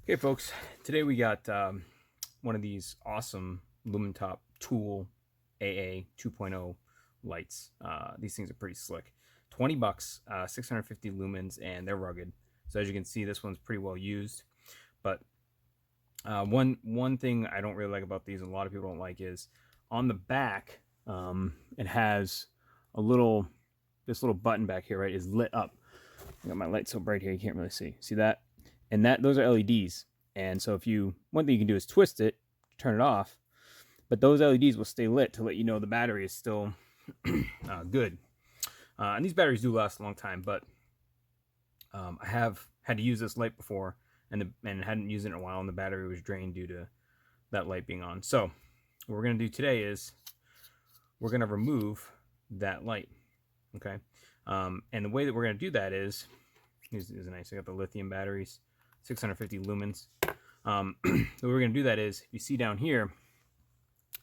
Okay, folks, today we got one of these awesome LUMINTOP Tool AA 2.0 lights. These things are pretty slick. 20 bucks, 650 lumens, and they're rugged. So as you can see, this one's pretty well used. But one thing I don't really like about these, and a lot of people don't like, is on the back, it has a this little button back here, right, is lit up. I got my light so bright here you can't really see. See that? And those are LEDs. And so one thing you can do is twist it, turn it off, but those LEDs will stay lit to let you know the battery is still good. And these batteries do last a long time, but I have had to use this light before and hadn't used it in a while, and the battery was drained due to that light being on. So what we're going to do today is we're going to remove that light. Okay. And the way that we're going to do that is nice. I got the lithium batteries, 650 lumens. The way we're going to do that is, you see down here,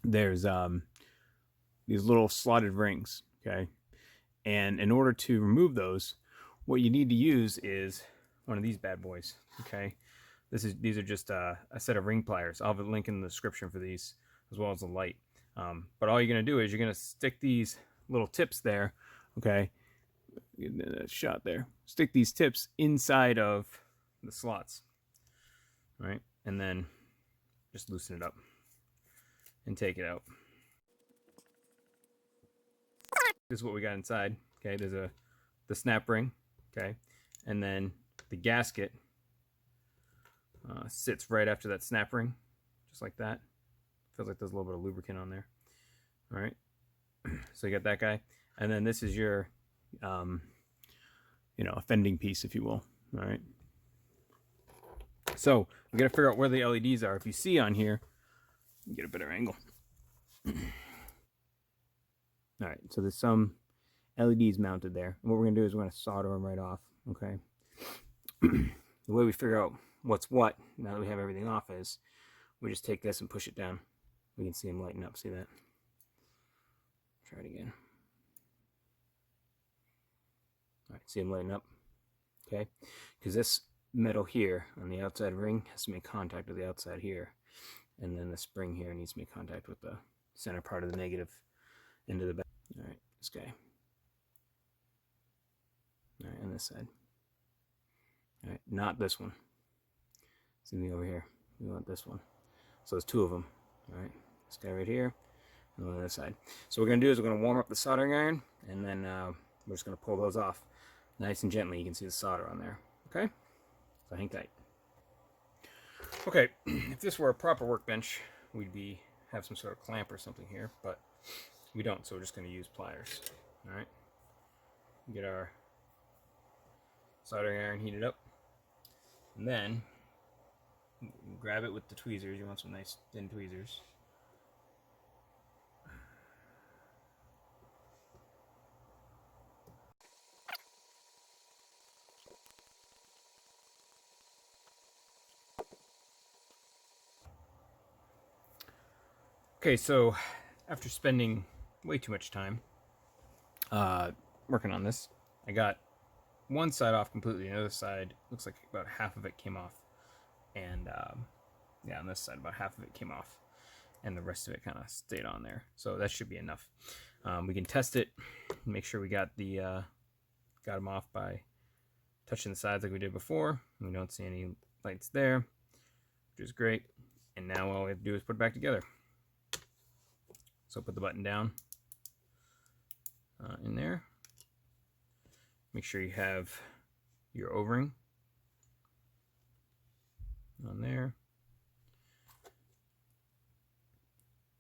there's these little slotted rings. Okay. And in order to remove those, what you need to use is one of these bad boys. Okay. These are just a set of ring pliers. I'll have a link in the description for these, as well as the light. But all you're going to do is you're going to stick these little tips there. Okay. Get a shot there. Stick these tips inside of the slots. All right. And then just loosen it up and take it out. This is what we got inside. Okay. There's the snap ring. Okay. And then the gasket sits right after that snap ring, just like that. Feels like there's a little bit of lubricant on there. All right. So you got that guy. And then this is your a fending piece, if you will. All right. So we got to figure out where the LEDs are. If you see on here, get a better angle. All right. So there's some LEDs mounted there. And what we're going to do is we're going to solder them right off. Okay. The way we figure out what's what, now that we have everything off, is we just take this and push it down. We can see them lighten up. See that? Try it again. All right, see them lighten up. Okay, because this metal here on the outside ring has to make contact with the outside here, and then the spring here needs to make contact with the center part of the negative end of the back. All right, this guy. All right, and this side. All right, not this one. See me over here. We want this one. So there's two of them. All right, this guy right here, and on the other side. So what we're gonna do is we're gonna warm up the soldering iron, and then we're just gonna pull those off nice and gently. You can see the solder on there. Okay, so hang tight. Okay, if this were a proper workbench, we'd have some sort of clamp or something here, but we don't. So we're just gonna use pliers. All right, get our soldering iron heated up, and then grab it with the tweezers. You want some nice thin tweezers. Okay, so after spending way too much time working on this, I got one side off completely. The other side looks like about half of it came off. And yeah, on this side about half of it came off, and the rest of it kind of stayed on there. So that should be enough. We can test it, make sure we got them off by touching the sides like we did before. We don't see any lights there, which is great. And now all we have to do is put it back together. So put the button down in there. Make sure you have your O-ring on there.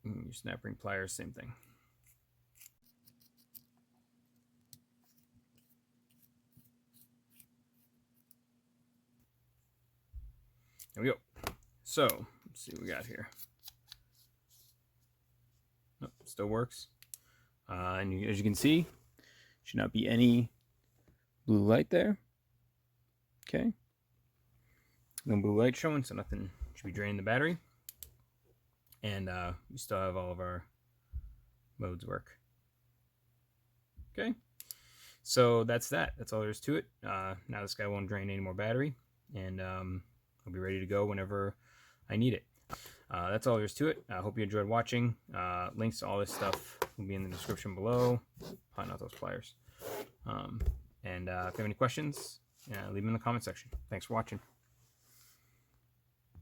And your snap ring pliers, same thing. There we go. So let's see what we got here. Oh, still works. And as you can see, should not be any blue light there. Okay. No blue light showing, so nothing should be draining the battery. And we still have all of our modes work. Okay. So that's that. That's all there is to it. Now this guy won't drain any more battery. And I'll be ready to go whenever I need it. That's all there is to it. I hope you enjoyed watching. Links to all this stuff will be in the description below. Probably not those pliers. And if you have any questions, leave them in the comment section. Thanks for watching.